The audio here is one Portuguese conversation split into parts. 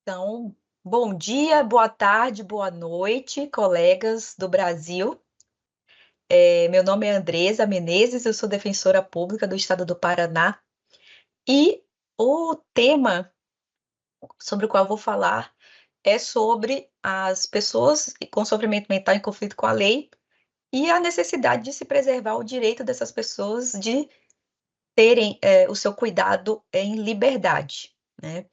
Então, bom dia, boa tarde, boa noite, colegas do Brasil. Meu nome é Andresa Menezes, eu sou defensora pública do Estado do Paraná e o tema sobre o qual eu vou falar é sobre as pessoas com sofrimento mental em conflito com a lei e a necessidade de se preservar o direito dessas pessoas de terem o seu cuidado em liberdade, né?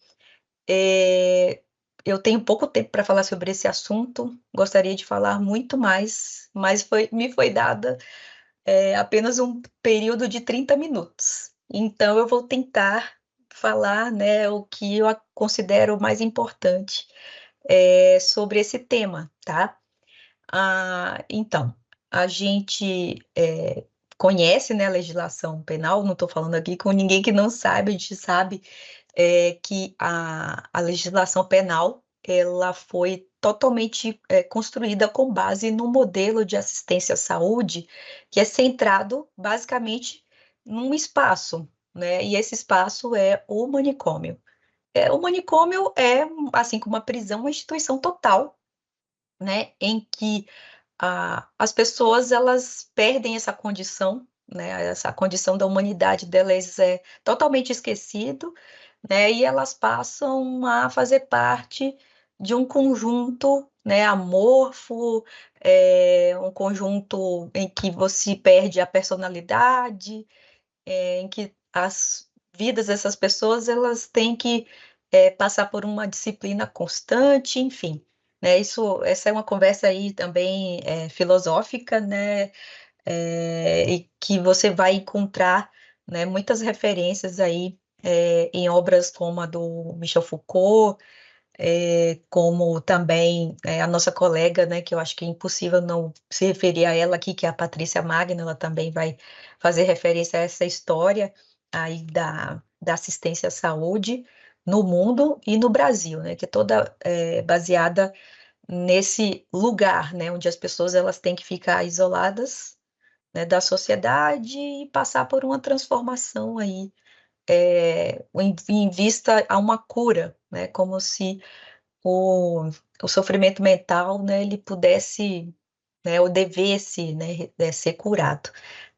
É, eu tenho pouco tempo para falar sobre esse assunto, gostaria de falar muito mais, mas me foi dada apenas um período de 30 minutos. Então, eu vou tentar falar, né, o que eu considero mais importante sobre esse tema, tá? Então, a gente conhece, né, a legislação penal, não estou falando aqui com ninguém que não sabe, a gente sabe que a legislação penal ela foi totalmente construída com base no modelo de assistência à saúde que é centrado basicamente num espaço, né? E esse espaço é o manicômio. O manicômio é, assim como a prisão, uma instituição total, né? Em que as pessoas elas perdem essa condição, né? Essa condição da humanidade delas é totalmente esquecido, né? E elas passam a fazer parte de um conjunto, né, amorfo, um conjunto em que você perde a personalidade, em que as vidas dessas pessoas elas têm que passar por uma disciplina constante, enfim. Né, essa é uma conversa aí também filosófica, né, e que você vai encontrar, né, muitas referências aí em obras como a do Michel Foucault, como também a nossa colega, né, que eu acho que é impossível não se referir a ela aqui, que é a Patrícia Magno, ela também vai fazer referência a essa história aí da assistência à saúde no mundo e no Brasil, né, que é toda baseada nesse lugar, né, onde as pessoas elas têm que ficar isoladas, né, da sociedade e passar por uma transformação aí, em vista a uma cura, né, como se o, o sofrimento mental, né, ele pudesse, né, ou devesse, né, ser curado.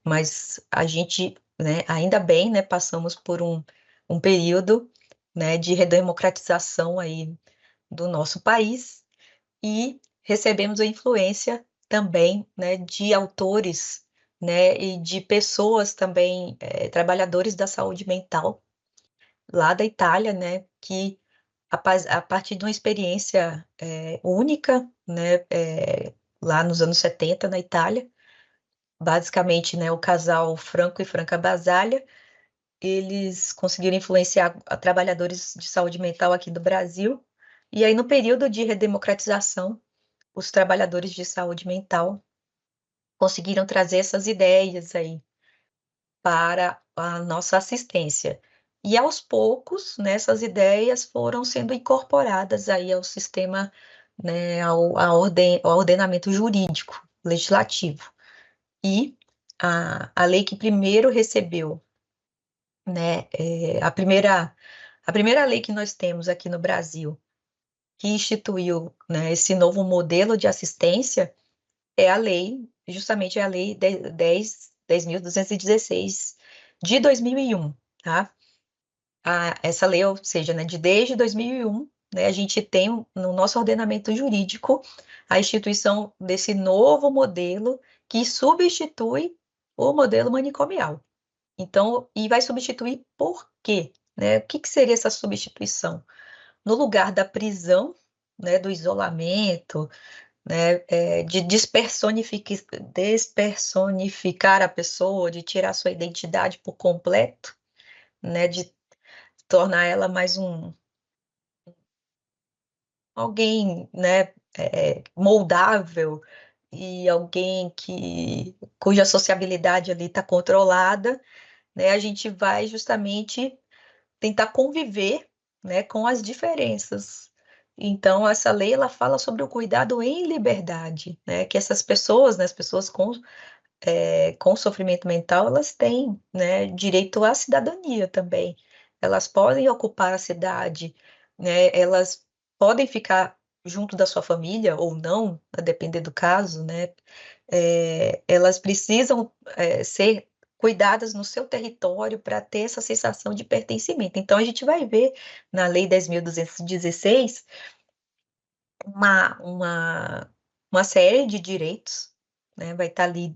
Mas a gente, né, ainda bem, né, passamos por um período, né, de redemocratização aí do nosso país e recebemos a influência também, né, de autores, né, e de pessoas também, trabalhadores da saúde mental lá da Itália, né, que a partir de uma experiência única, né, lá nos anos 70 na Itália, basicamente, né, o casal Franco e Franca Basaglia, eles conseguiram influenciar trabalhadores de saúde mental aqui do Brasil, e aí no período de redemocratização, os trabalhadores de saúde mental conseguiram trazer essas ideias aí para a nossa assistência. E aos poucos, né, essas ideias foram sendo incorporadas aí ao sistema, né, ao ordenamento jurídico, legislativo. E a lei que primeiro recebeu, né, a primeira lei que nós temos aqui no Brasil, que instituiu, né, esse novo modelo de assistência, é a lei, justamente a lei 10.216 de 2001, tá? Essa lei, ou seja, né, desde 2001, né, a gente tem no nosso ordenamento jurídico a instituição desse novo modelo que substitui o modelo manicomial. Então, e vai substituir por quê? Né? O que que seria essa substituição? No lugar da prisão, né, do isolamento, né, de despersonificar a pessoa, de tirar sua identidade por completo, né, de tornar ela mais alguém, né, moldável e alguém cuja sociabilidade ali está controlada, né, a gente vai justamente tentar conviver, né, com as diferenças. Então, essa lei ela fala sobre o cuidado em liberdade, né, que essas pessoas, né, as pessoas com sofrimento mental, elas têm, né, direito à cidadania também. Elas podem ocupar a cidade, né, elas podem ficar junto da sua família ou não, a depender do caso, né? Elas precisam ser cuidadas no seu território para ter essa sensação de pertencimento. Então, a gente vai ver na Lei 10.216 uma série de direitos, né? Vai estar ali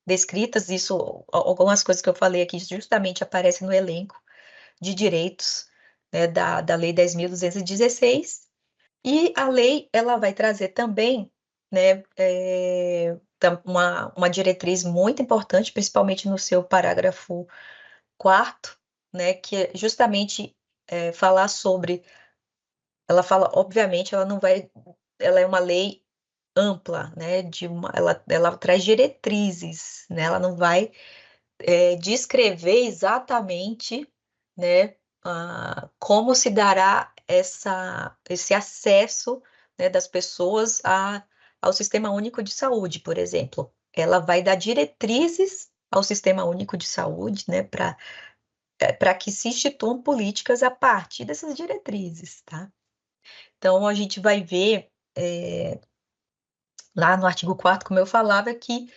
descritas, isso, algumas coisas que eu falei aqui justamente aparecem no elenco de direitos, né, da Lei 10.216. E a lei, ela vai trazer também, né, uma diretriz muito importante, principalmente no seu parágrafo 4º, né, que é justamente falar sobre, ela fala, obviamente, ela não vai, ela é uma lei ampla, né, ela traz diretrizes, né, ela não vai descrever exatamente, né, como se dará esse acesso, né, das pessoas ao Sistema Único de Saúde, por exemplo. Ela vai dar diretrizes ao Sistema Único de Saúde, né, para que se instituam políticas a partir dessas diretrizes, tá? Então, a gente vai ver lá no artigo 4º, como eu falava, que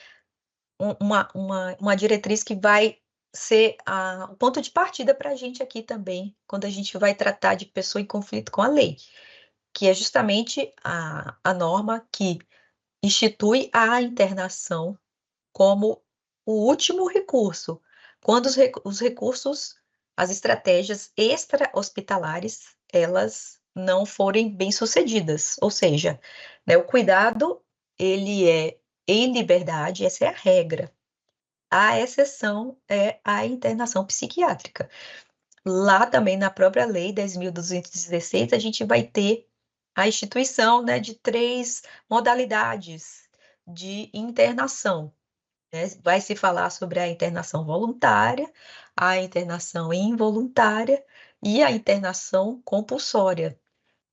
uma diretriz que vai ser o ponto de partida para a gente aqui também, quando a gente vai tratar de pessoa em conflito com a lei, que é justamente a norma que institui a internação como o último recurso, quando os recursos, as estratégias extra-hospitalares, elas não forem bem-sucedidas, ou seja, né, o cuidado, ele é em liberdade, essa é a regra. A exceção é a internação psiquiátrica. Lá também na própria lei 10.216, a gente vai ter a instituição, né, de 3 modalidades de internação, né? Vai se falar sobre a internação voluntária, a internação involuntária e a internação compulsória.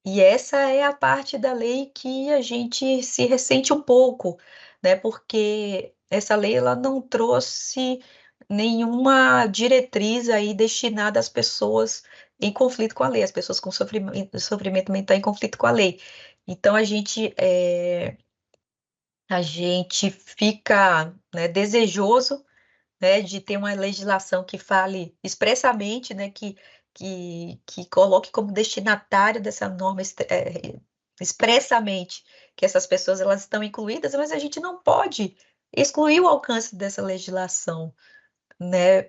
E essa é a parte da lei que a gente se ressente um pouco, né? Porque essa lei ela não trouxe nenhuma diretriz aí destinada às pessoas em conflito com a lei, as pessoas com sofrimento mental em conflito com a lei. Então a gente fica, né, desejoso, né, de ter uma legislação que fale expressamente, né, que coloque como destinatário dessa norma expressamente que essas pessoas elas estão incluídas, mas a gente não pode excluir o alcance dessa legislação, né,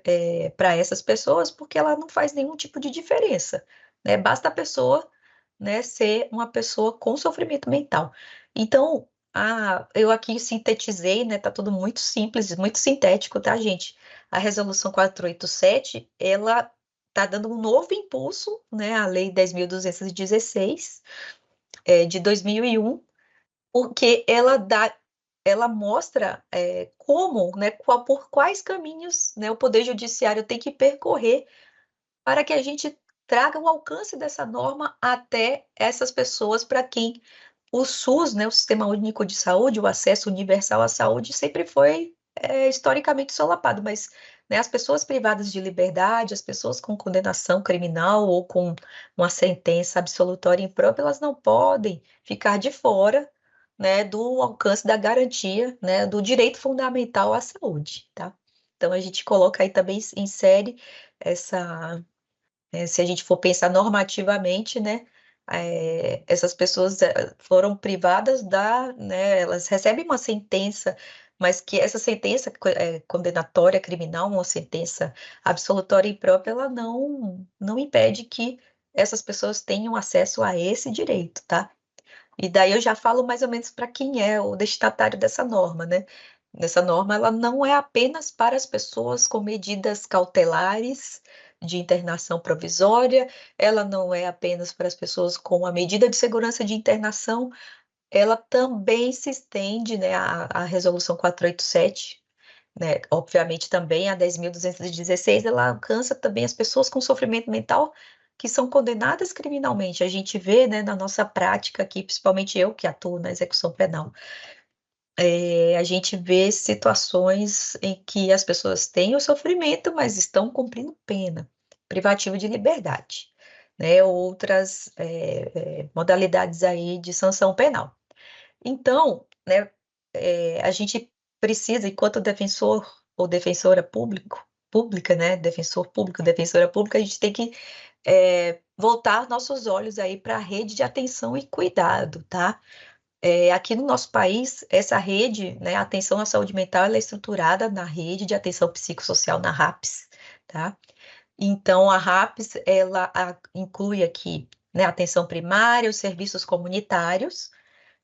para essas pessoas, porque ela não faz nenhum tipo de diferença, né? Basta a pessoa, né, ser uma pessoa com sofrimento mental. Então, eu aqui sintetizei, né? Tá tudo muito simples, muito sintético, tá, gente? A resolução 487, ela tá dando um novo impulso, né, à Lei 10.216, de 2001, porque ela mostra como, né, por quais caminhos, né, o Poder Judiciário tem que percorrer para que a gente traga o alcance dessa norma até essas pessoas para quem o SUS, né, o Sistema Único de Saúde, o acesso universal à saúde, sempre foi historicamente solapado, mas, né, as pessoas privadas de liberdade, as pessoas com condenação criminal ou com uma sentença absolutória imprópria, elas não podem ficar de fora, né, do alcance da garantia, né, do direito fundamental à saúde, tá? Então, a gente coloca aí também, insere essa se a gente for pensar normativamente, né, essas pessoas foram privadas né, elas recebem uma sentença, mas que essa sentença condenatória criminal, uma sentença absolutória imprópria, ela não impede que essas pessoas tenham acesso a esse direito, tá? E daí eu já falo mais ou menos para quem é o destinatário dessa norma, né? Essa norma, ela não é apenas para as pessoas com medidas cautelares de internação provisória, ela não é apenas para as pessoas com a medida de segurança de internação, ela também se estende, né, à resolução 487, né? Obviamente também a 10.216, ela alcança também as pessoas com sofrimento mental que são condenadas criminalmente. A gente vê, né, na nossa prática aqui, principalmente eu que atuo na execução penal, a gente vê situações em que as pessoas têm o sofrimento, mas estão cumprindo pena privativa de liberdade. né, ou outras modalidades aí de sanção penal. Então, né, a gente precisa, enquanto defensor ou defensora pública, né, defensor público, defensora pública, a gente tem que voltar nossos olhos aí para a rede de atenção e cuidado, tá? Aqui no nosso país, essa rede, né, a atenção à saúde mental, ela é estruturada na rede de atenção psicossocial, na RAPS, tá? Então, a RAPS, ela inclui aqui, né, a atenção primária, os serviços comunitários,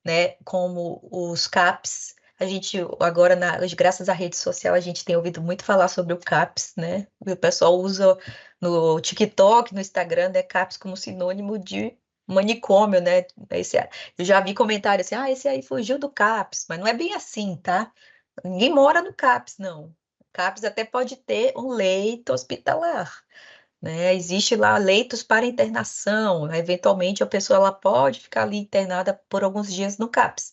né, como os CAPs. A gente agora, graças à rede social, a gente tem ouvido muito falar sobre o CAPs, né? O pessoal usa no TikTok, no Instagram, né, CAPs como sinônimo de manicômio, né? Eu já vi comentários assim, esse aí fugiu do CAPs, mas não é bem assim, tá? Ninguém mora no CAPs, não. O CAPs até pode ter um leito hospitalar, né? Existe lá leitos para internação, né? Eventualmente a pessoa ela pode ficar ali internada por alguns dias no CAPS.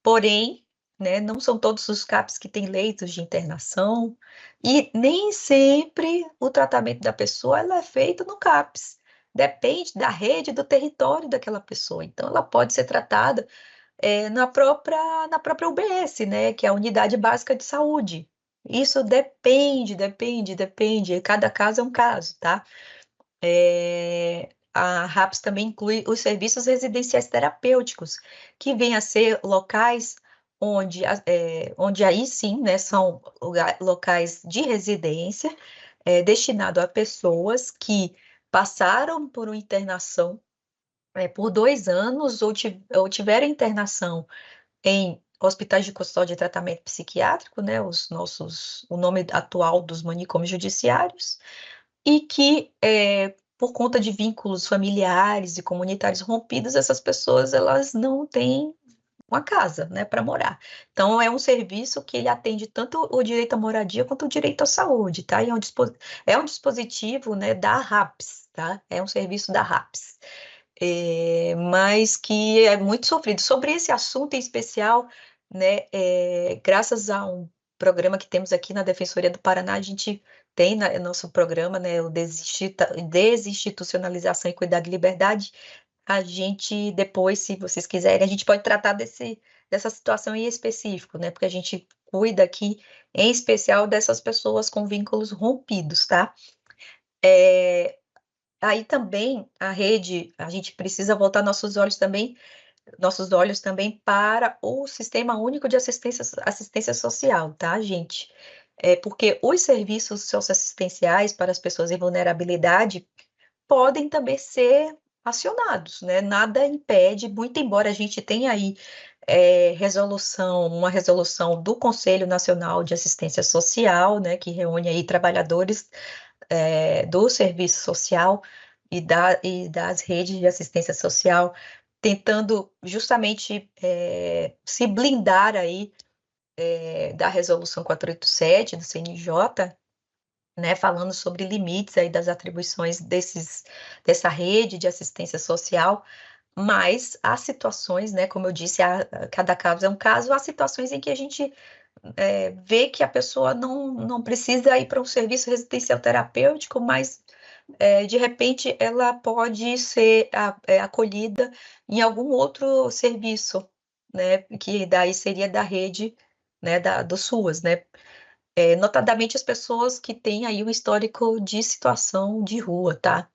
Porém, né, não são todos os CAPS que têm leitos de internação e nem sempre o tratamento da pessoa ela é feito no CAPS. Depende da rede, do território daquela pessoa. Então, ela pode ser tratada na própria UBS, né, que é a Unidade Básica de Saúde. Isso depende. Cada caso é um caso, tá? A RAPS também inclui os serviços residenciais terapêuticos, que vêm a ser locais onde aí sim, né, são locais de residência destinado a pessoas que passaram por uma internação por 2 anos ou tiveram internação em hospitais de custódia e tratamento psiquiátrico, né, o nome atual dos manicômios judiciários, e que, por conta de vínculos familiares e comunitários rompidos, essas pessoas elas não têm uma casa, né, para morar. Então, é um serviço que ele atende tanto o direito à moradia quanto o direito à saúde, tá? E é um dispositivo, né, da RAPS, tá? É um serviço da RAPS. Mas que é muito sofrido. Sobre esse assunto em especial, né, graças a um programa que temos aqui na Defensoria do Paraná, a gente tem nosso programa, né, o Desinstitucionalização e Cuidado de Liberdade. A gente, depois, se vocês quiserem, a gente pode tratar dessa situação em específico, né, porque a gente cuida aqui, em especial, dessas pessoas com vínculos rompidos, tá? Aí também a gente precisa voltar nossos olhos também para o Sistema Único de Assistência Social, tá, gente? Porque os serviços socioassistenciais para as pessoas em vulnerabilidade podem também ser acionados, né? Nada impede, muito embora a gente tenha aí uma resolução do Conselho Nacional de Assistência Social, né, que reúne aí trabalhadores do serviço social e das redes de assistência social, tentando justamente se blindar aí da resolução 487 do CNJ, né, falando sobre limites aí das atribuições dessa rede de assistência social, mas há situações, né, como eu disse, cada caso é um caso, há situações em que a gente vê que a pessoa não precisa ir para um serviço residencial terapêutico, mas de repente ela pode ser acolhida em algum outro serviço, né, que daí seria da rede, né, do SUAS, né, notadamente as pessoas que têm aí um histórico de situação de rua, tá?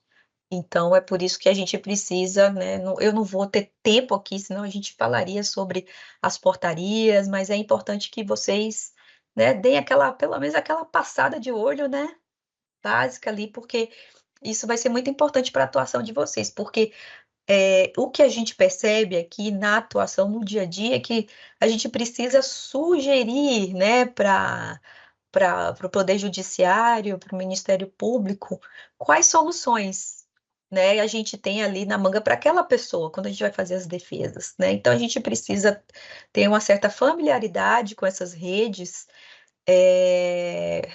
Então, é por isso que a gente precisa, né? Eu não vou ter tempo aqui, senão a gente falaria sobre as portarias, mas é importante que vocês, né, deem pelo menos aquela passada de olho, né, básica ali, porque isso vai ser muito importante para a atuação de vocês, porque o que a gente percebe aqui na atuação no dia a dia é que a gente precisa sugerir, né, para o Poder Judiciário, para o Ministério Público, quais soluções, né, a gente tem ali na manga para aquela pessoa, quando a gente vai fazer as defesas, né? Então, a gente precisa ter uma certa familiaridade com essas redes,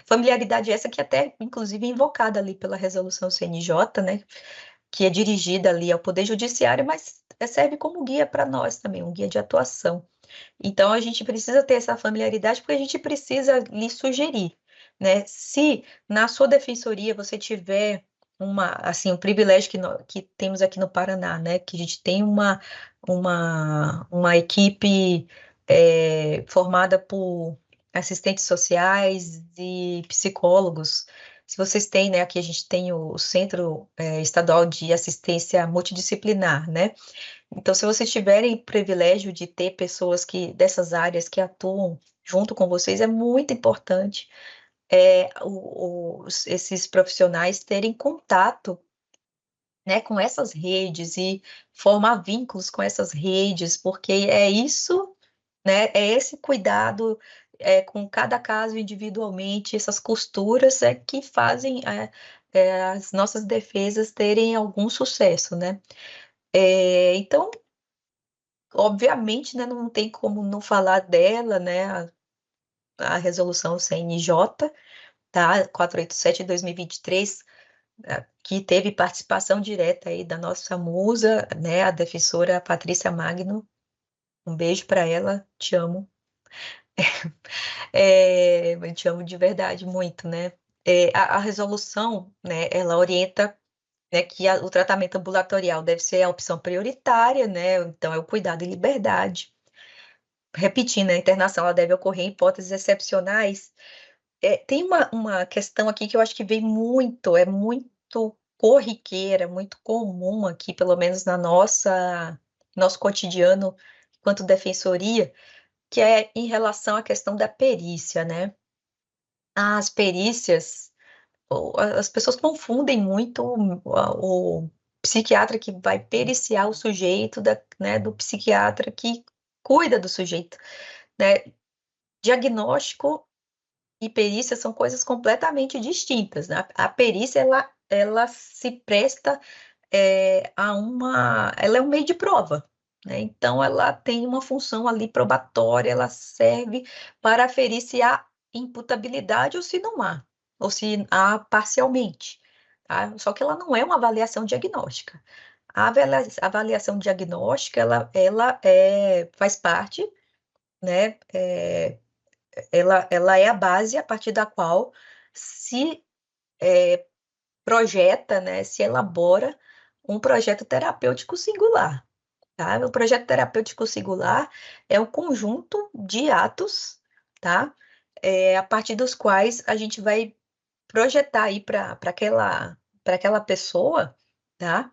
familiaridade essa que até, inclusive, é invocada ali pela resolução CNJ, né, que é dirigida ali ao Poder Judiciário, mas serve como guia para nós também, um guia de atuação. Então, a gente precisa ter essa familiaridade, porque a gente precisa lhe sugerir, né? Se na sua defensoria você tiver assim, um privilégio que temos aqui no Paraná, né? Que a gente tem uma equipe formada por assistentes sociais e psicólogos. Se vocês têm, né? Aqui a gente tem o Centro Estadual de Assistência Multidisciplinar, né? Então, se vocês tiverem privilégio de ter pessoas dessas áreas que atuam junto com vocês, é muito importante esses profissionais terem contato, né, com essas redes e formar vínculos com essas redes, porque é isso, né, é esse cuidado com cada caso individualmente, essas costuras que fazem as nossas defesas terem algum sucesso, né? Então, obviamente, né, não tem como não falar dela, né, a resolução CNJ, tá, 487 de 2023, que teve participação direta aí da nossa musa, né, a defensora Patrícia Magno. Um beijo para ela, te amo. Eu te amo de verdade muito, né? A resolução, né, ela orienta, né, que o tratamento ambulatorial deve ser a opção prioritária, né? Então, é o cuidado e liberdade. Repetindo, a internação ela deve ocorrer em hipóteses excepcionais. Tem uma questão aqui que eu acho que vem muito, é muito corriqueira, muito comum aqui, pelo menos na nosso cotidiano enquanto defensoria, que é em relação à questão da perícia, né? As perícias, as pessoas confundem muito o psiquiatra que vai periciar o sujeito né, do psiquiatra que cuida do sujeito, né? Diagnóstico e perícia são coisas completamente distintas, né? A perícia, ela se presta ela é um meio de prova, né? Então, ela tem uma função ali probatória, ela serve para aferir se há imputabilidade ou se não há, ou se há parcialmente, tá? Só que ela não é uma avaliação diagnóstica. A avaliação diagnóstica, ela faz parte, né? Ela é a base a partir da qual se projeta, né, se elabora um projeto terapêutico singular, tá? O projeto terapêutico singular é um conjunto de atos, tá? A partir dos quais a gente vai projetar aí para aquela pessoa, tá?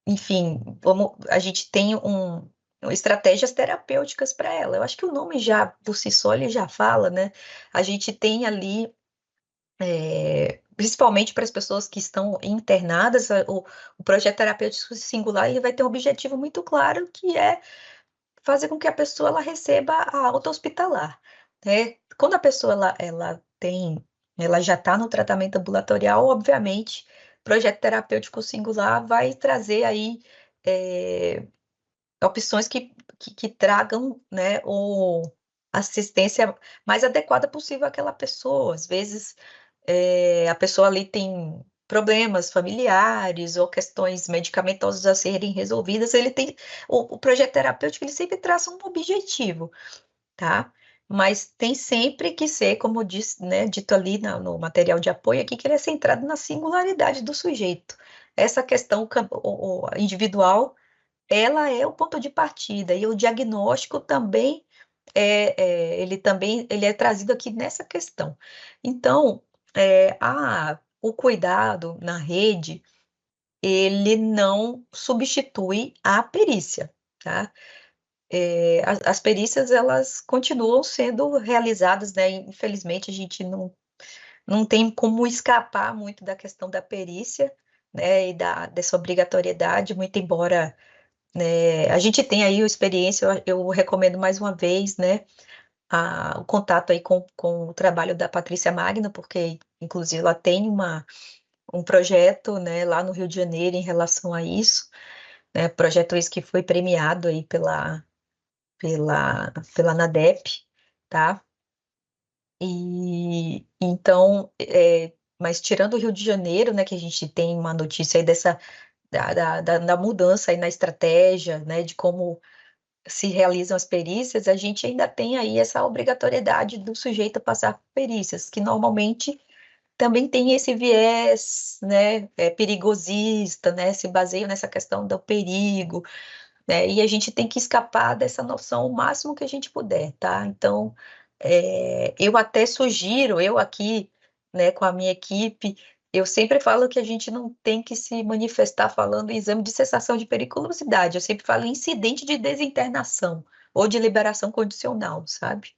Enfim, a gente tem estratégias terapêuticas para ela. Eu acho que o nome já, por si só, ele já fala, né? A gente tem ali, principalmente para as pessoas que estão internadas, o projeto terapêutico singular ele vai ter um objetivo muito claro, que é fazer com que a pessoa ela receba a alta hospitalar, né? Quando a pessoa ela já está no tratamento ambulatorial, obviamente, o projeto terapêutico singular vai trazer aí é, opções que tragam, né, assistência mais adequada possível àquela pessoa. Às vezes, a pessoa ali tem problemas familiares ou questões medicamentosas a serem resolvidas, o projeto terapêutico ele sempre traça um objetivo, tá? Mas tem sempre que ser, como diz, né, dito ali no material de apoio aqui, que ele é centrado na singularidade do sujeito. Essa questão individual, ela é o ponto de partida, e o diagnóstico também ele é trazido aqui nessa questão. Então, o cuidado na rede, ele não substitui a perícia, tá? As perícias, elas continuam sendo realizadas, né? Infelizmente, a gente não tem como escapar muito da questão da perícia, né? E dessa obrigatoriedade, muito embora, né, a gente tenha aí a experiência, eu recomendo mais uma vez, né? O contato aí com o trabalho da Patrícia Magno, porque, inclusive, ela tem um projeto, né, lá no Rio de Janeiro em relação a isso, né, projeto esse que foi premiado aí pela ANADEP, tá? E então, mas tirando o Rio de Janeiro, né, que a gente tem uma notícia aí da mudança aí na estratégia, né, de como se realizam as perícias, a gente ainda tem aí essa obrigatoriedade do sujeito passar por perícias, que normalmente também tem esse viés, né, perigosista, né, se baseia nessa questão do perigo, né, e a gente tem que escapar dessa noção o máximo que a gente puder, tá? Então, eu até sugiro, eu aqui, né, com a minha equipe, eu sempre falo que a gente não tem que se manifestar falando em exame de cessação de periculosidade, eu sempre falo em incidente de desinternação ou de liberação condicional, sabe?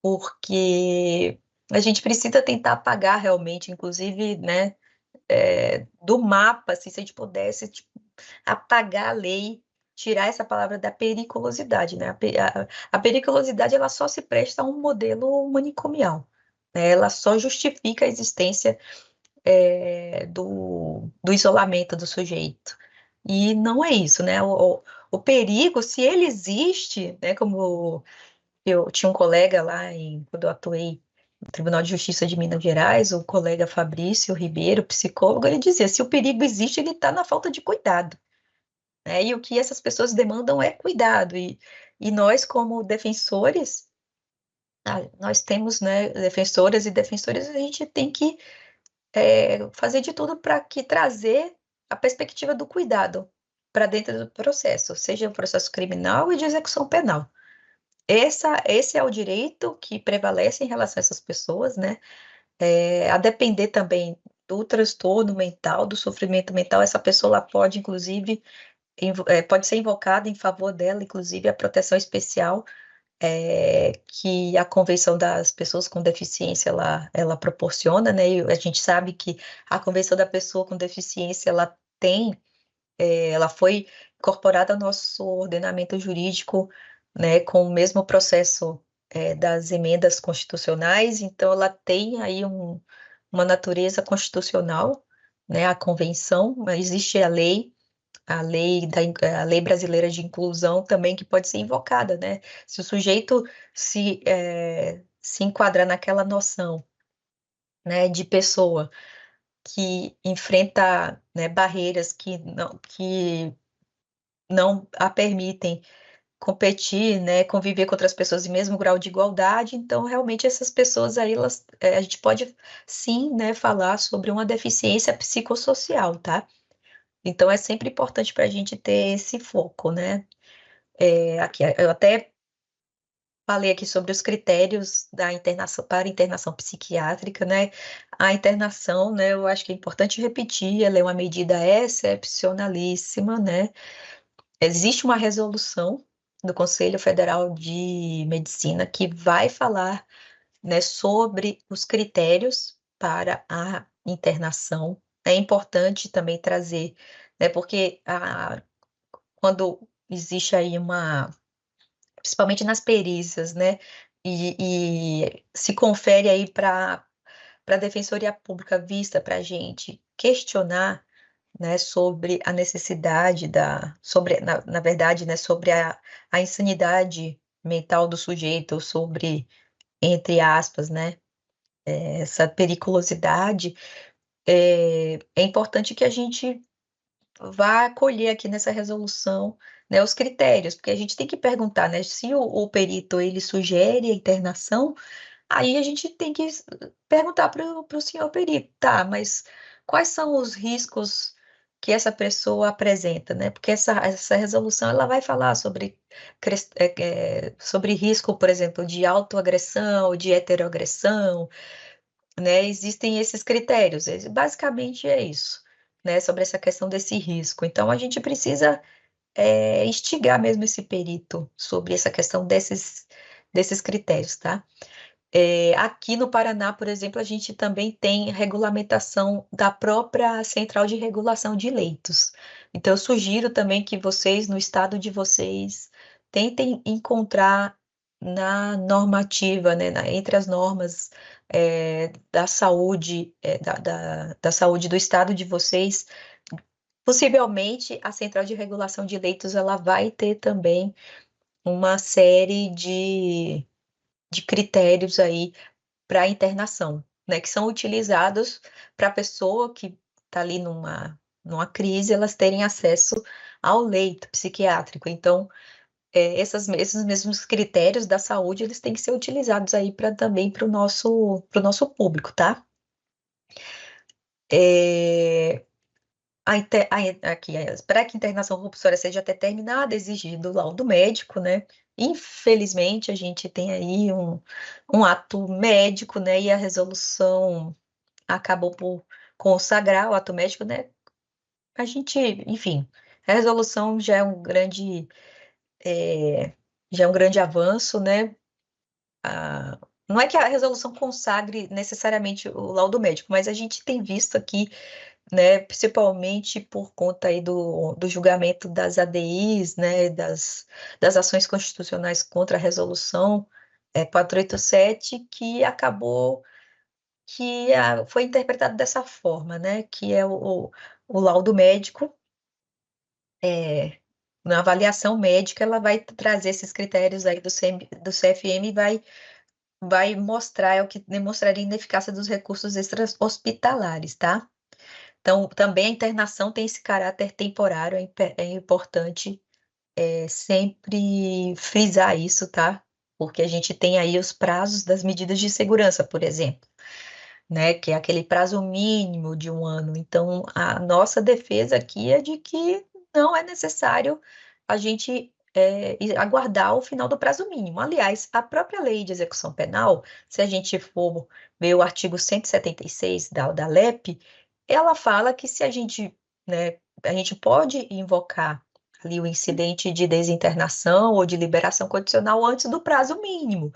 Porque a gente precisa tentar apagar realmente, inclusive, né, do mapa, assim, se a gente pudesse, tipo, apagar a lei, tirar essa palavra da periculosidade, né? A periculosidade, ela só se presta a um modelo manicomial, né? Ela só justifica a existência, do isolamento do sujeito. E não é isso, né? O perigo, se ele existe, né, como eu tinha um colega lá quando eu atuei no Tribunal de Justiça de Minas Gerais, o colega Fabrício Ribeiro, psicólogo, ele dizia: se o perigo existe, ele está na falta de cuidado, né? E o que essas pessoas demandam é cuidado. E nós, como defensores, nós temos, né, defensoras e defensores, a gente tem que fazer de tudo para que trazer a perspectiva do cuidado para dentro do processo, seja o processo criminal e de execução penal. Esse é o direito que prevalece em relação a essas pessoas, né? A depender também do transtorno mental, do sofrimento mental, essa pessoa ela pode, inclusive, pode ser invocada em favor dela, inclusive, a proteção especial, que a Convenção das Pessoas com Deficiência ela proporciona, né? E a gente sabe que a Convenção da Pessoa com Deficiência ela foi incorporada ao nosso ordenamento jurídico, né, com o mesmo processo, das emendas constitucionais, então ela tem aí uma natureza constitucional, né, a convenção, mas existe a lei brasileira de inclusão também que pode ser invocada, né? Se o sujeito se enquadrar naquela noção, né, de pessoa que enfrenta, né, barreiras que não a permitem competir, né, conviver com outras pessoas em mesmo grau de igualdade, então realmente essas pessoas aí, a gente pode sim, né, falar sobre uma deficiência psicossocial, tá? Então é sempre importante para a gente ter esse foco, né? Aqui, eu até falei aqui sobre os critérios da internação para internação psiquiátrica, né? A internação, né, eu acho que é importante repetir, ela é uma medida excepcionalíssima, né? Existe uma resolução do Conselho Federal de Medicina que vai falar, né, sobre os critérios para a internação. É importante também trazer, né, porque quando existe aí principalmente nas perícias, né, e se confere aí para a Defensoria Pública vista para a gente questionar, né, sobre a necessidade na verdade, né, sobre a insanidade mental do sujeito, sobre, entre aspas, né, essa periculosidade, é importante que a gente vá acolher aqui nessa resolução, né, os critérios, porque a gente tem que perguntar, né, se o perito ele sugere a internação, aí a gente tem que perguntar para o senhor perito, tá, mas quais são os riscos que essa pessoa apresenta, né? Porque essa resolução ela vai falar sobre risco, por exemplo, de autoagressão, de heteroagressão, né? Existem esses critérios, basicamente é isso, né? Sobre essa questão desse risco. Então a gente precisa instigar mesmo esse perito sobre essa questão desses critérios, tá? Aqui no Paraná, por exemplo, a gente também tem regulamentação da própria Central de Regulação de Leitos. Então, eu sugiro também que vocês, no estado de vocês, tentem encontrar na normativa, né, entre as normas da saúde, da saúde do estado de vocês, possivelmente a Central de Regulação de Leitos ela vai ter também uma série de critérios aí para internação, né, que são utilizados para a pessoa que está ali numa crise, elas terem acesso ao leito psiquiátrico. Então, esses mesmos critérios da saúde, eles têm que ser utilizados aí também para o nosso público, tá? É, aqui, para que a internação compulsória seja determinada, exigido o laudo médico, né? Infelizmente, a gente tem aí um ato médico, né? E a resolução acabou por consagrar o ato médico, né? A gente, enfim, a resolução é, já é um grande avanço, né? Não é que a resolução consagre necessariamente o laudo médico, mas a gente tem visto aqui, né, principalmente por conta aí do julgamento das ADIs, né, das ações constitucionais contra a resolução 487, que acabou que foi interpretado dessa forma, né, que é o laudo médico, na avaliação médica, ela vai trazer esses critérios aí do CFM e vai mostrar, é o que demonstraria a ineficácia dos recursos extra-hospitalares, tá? Então, também a internação tem esse caráter temporário, é importante sempre frisar isso, tá? Porque a gente tem aí os prazos das medidas de segurança, por exemplo, né? Que é aquele prazo mínimo de 1 ano. Então, a nossa defesa aqui é de que não é necessário a gente aguardar o final do prazo mínimo. Aliás, a própria lei de execução penal, se a gente for ver o artigo 176 da LEP, ela fala que se a gente, né, a gente pode invocar ali o incidente de desinternação ou de liberação condicional antes do prazo mínimo,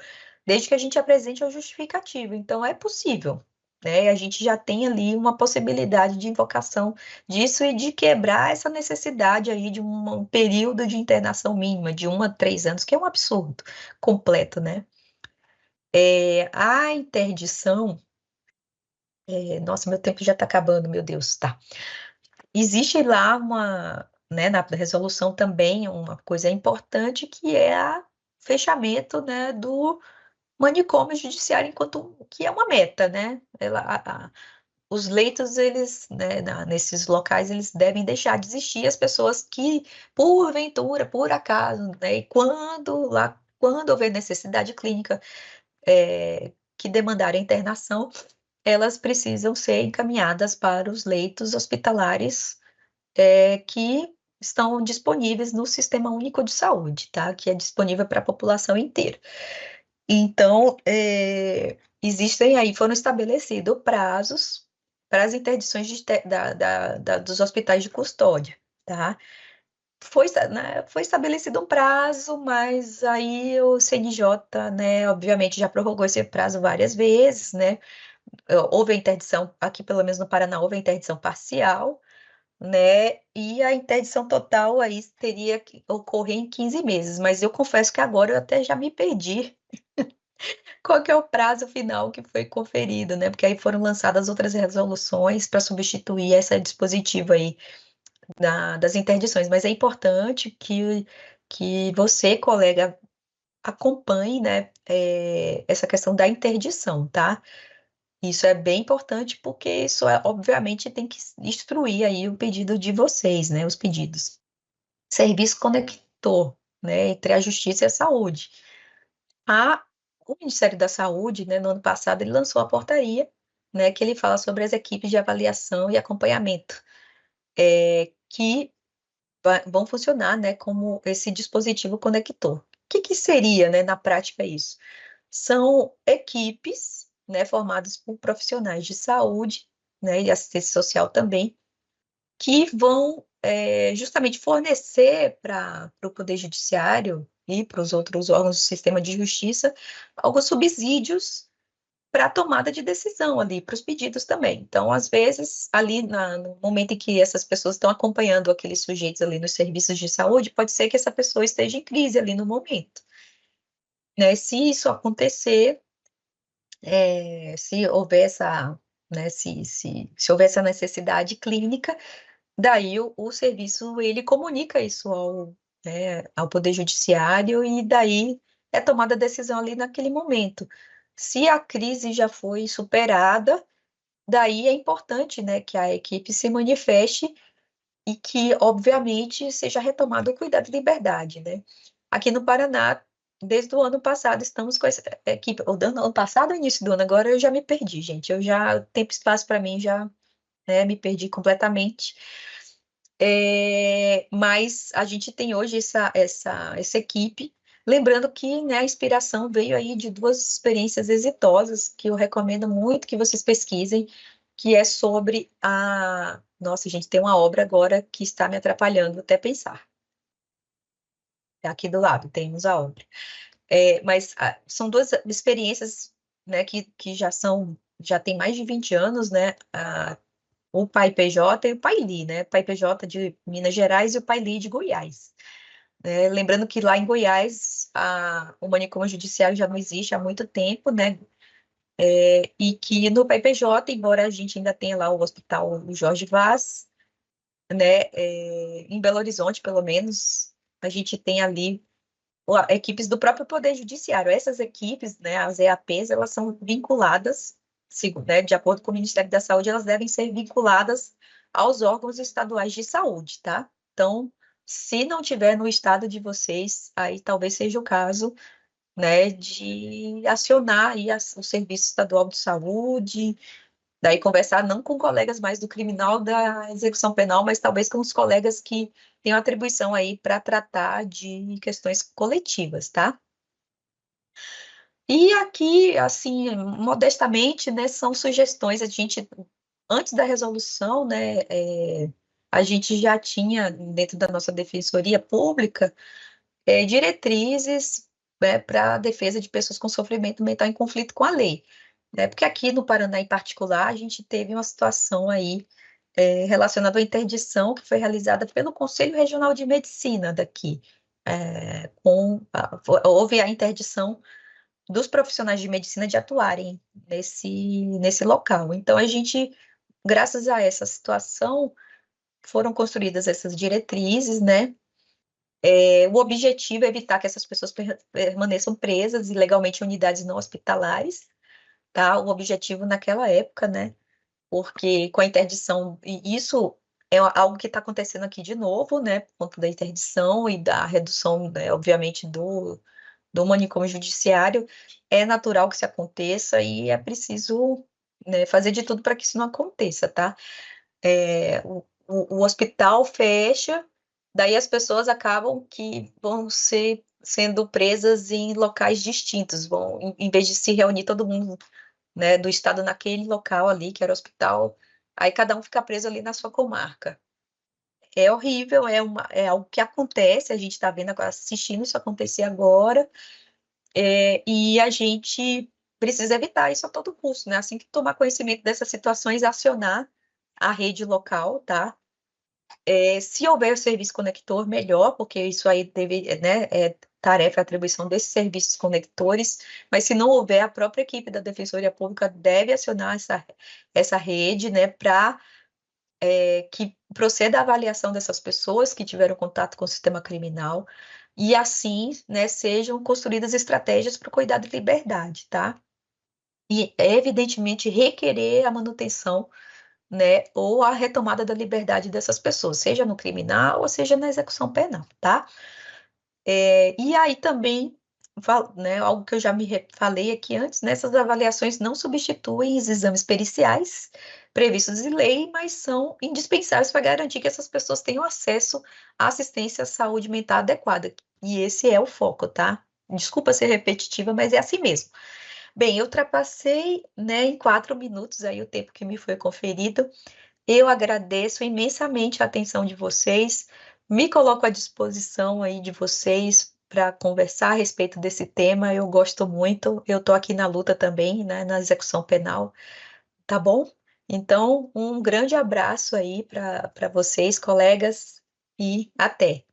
desde que a gente apresente o justificativo. Então, é possível, né? A gente já tem ali uma possibilidade de invocação disso e de quebrar essa necessidade aí de um período de internação mínima, de 1 a 3 anos, que é um absurdo completo, né? A interdição, nossa, meu tempo já está acabando, meu Deus, tá. Existe lá né, na resolução também uma coisa importante que é o fechamento, né, do manicômio judiciário enquanto que é uma meta, né? Os leitos, eles, né, nesses locais, eles devem deixar de existir as pessoas que, porventura, por acaso, né, e quando houver necessidade clínica que demandarem internação, elas precisam ser encaminhadas para os leitos hospitalares que estão disponíveis no Sistema Único de Saúde, tá? Que é disponível para a população inteira. Então, existem aí, foram estabelecidos prazos para as interdições dos hospitais de custódia, tá? Né, foi estabelecido um prazo, mas aí o CNJ, né, obviamente já prorrogou esse prazo várias vezes, né? Houve a interdição, aqui pelo menos no Paraná, houve a interdição parcial, né? E a interdição total aí teria que ocorrer em 15 meses, mas eu confesso que agora eu até já me perdi qual que é o prazo final que foi conferido, né? Porque aí foram lançadas outras resoluções para substituir esse dispositivo aí das interdições, mas é importante que você, colega, acompanhe, né, essa questão da interdição, tá? Isso é bem importante porque isso obviamente tem que instruir aí o pedido de vocês, né, os pedidos. Serviço conector, né, entre a Justiça e a Saúde. O Ministério da Saúde, né, no ano passado, ele lançou a portaria, né, que ele fala sobre as equipes de avaliação e acompanhamento, que vão funcionar, né, como esse dispositivo conector. O que que seria, né, na prática isso? São equipes, né, formadas por profissionais de saúde, né, e assistência social também, que vão justamente fornecer para o Poder Judiciário e para os outros órgãos do sistema de justiça alguns subsídios para a tomada de decisão ali, para os pedidos também. Então, às vezes, ali no momento em que essas pessoas estão acompanhando aqueles sujeitos ali nos serviços de saúde, pode ser que essa pessoa esteja em crise ali no momento, né? Se isso acontecer, se houver essa, né, se houver essa necessidade clínica, daí o serviço, ele comunica isso ao Poder Judiciário e daí é tomada a decisão ali naquele momento. Se a crise já foi superada, daí é importante, né, que a equipe se manifeste e que, obviamente, seja retomado o cuidado de liberdade, né? Aqui no Paraná, desde o ano passado estamos com essa equipe, ou do ano passado ou início do ano, agora eu já me perdi, gente, tempo e espaço para mim já, né, me perdi completamente. Mas a gente tem hoje essa equipe, lembrando que, né, a inspiração veio aí de duas experiências exitosas que eu recomendo muito que vocês pesquisem, que é sobre a... Nossa, gente, tem uma obra agora que está me atrapalhando até pensar. É aqui do lado, temos a obra. Mas são duas experiências, né, que já tem mais de 20 anos, né, o Pai PJ e o Paili, né, Pai PJ de Minas Gerais e o Paili de Goiás. Lembrando que lá em Goiás, o manicômio judiciário já não existe há muito tempo, né, e que no Pai PJ, embora a gente ainda tenha lá o Hospital Jorge Vaz, né, em Belo Horizonte, pelo menos, a gente tem ali equipes do próprio Poder Judiciário. Essas equipes, né, as EAPs, elas são vinculadas, né, de acordo com o Ministério da Saúde, elas devem ser vinculadas aos órgãos estaduais de saúde, tá? Então, se não tiver no estado de vocês, aí talvez seja o caso, né, de acionar aí o Serviço Estadual de Saúde, daí conversar não com colegas mais do criminal da execução penal, mas talvez com os colegas que têm atribuição aí para tratar de questões coletivas, tá? E aqui, assim, modestamente, né, são sugestões. Antes da resolução, né, a gente já tinha, dentro da nossa defensoria pública, diretrizes, né, para a defesa de pessoas com sofrimento mental em conflito com a lei, né? Porque aqui no Paraná, em particular, a gente teve uma situação aí relacionada à interdição que foi realizada pelo Conselho Regional de Medicina daqui. Houve a interdição dos profissionais de medicina de atuarem nesse local. Então, graças a essa situação, foram construídas essas diretrizes, né? O objetivo é evitar que essas pessoas permaneçam presas ilegalmente em unidades não hospitalares, tá? O objetivo naquela época, né? Porque com a interdição, e isso é algo que está acontecendo aqui de novo, né? Por conta da interdição e da redução, né, obviamente, do manicômio judiciário, é natural que isso aconteça e é preciso, né, fazer de tudo para que isso não aconteça, tá? O hospital fecha, daí as pessoas acabam que vão sendo presas em locais distintos, em vez de se reunir todo mundo, né, do estado naquele local ali, que era o hospital, aí cada um fica preso ali na sua comarca. É horrível, é algo que acontece, a gente está vendo agora, assistindo isso acontecer agora, e a gente precisa evitar isso a todo custo, né? Assim que tomar conhecimento dessas situações, acionar a rede local, tá? Se houver serviço conector, melhor, porque isso aí né, é tarefa e atribuição desses serviços conectores, mas se não houver, a própria equipe da Defensoria Pública deve acionar essa rede, né, para que proceda a avaliação dessas pessoas que tiveram contato com o sistema criminal e assim, né, sejam construídas estratégias para o cuidado de liberdade, tá? E, evidentemente, requerer a manutenção, né, ou a retomada da liberdade dessas pessoas, seja no criminal ou seja na execução penal, tá? E aí também, né, algo que eu já falei aqui antes, nessas avaliações não substituem os exames periciais previstos em lei, mas são indispensáveis para garantir que essas pessoas tenham acesso à assistência à saúde mental adequada. E esse é o foco, tá? Desculpa ser repetitiva, mas é assim mesmo. Bem, eu ultrapassei, né, em 4 minutos aí o tempo que me foi conferido. Eu agradeço imensamente a atenção de vocês, me coloco à disposição aí de vocês para conversar a respeito desse tema. Eu gosto muito, eu estou aqui na luta também, né, na execução penal, tá bom? Então, um grande abraço aí para vocês, colegas, e até!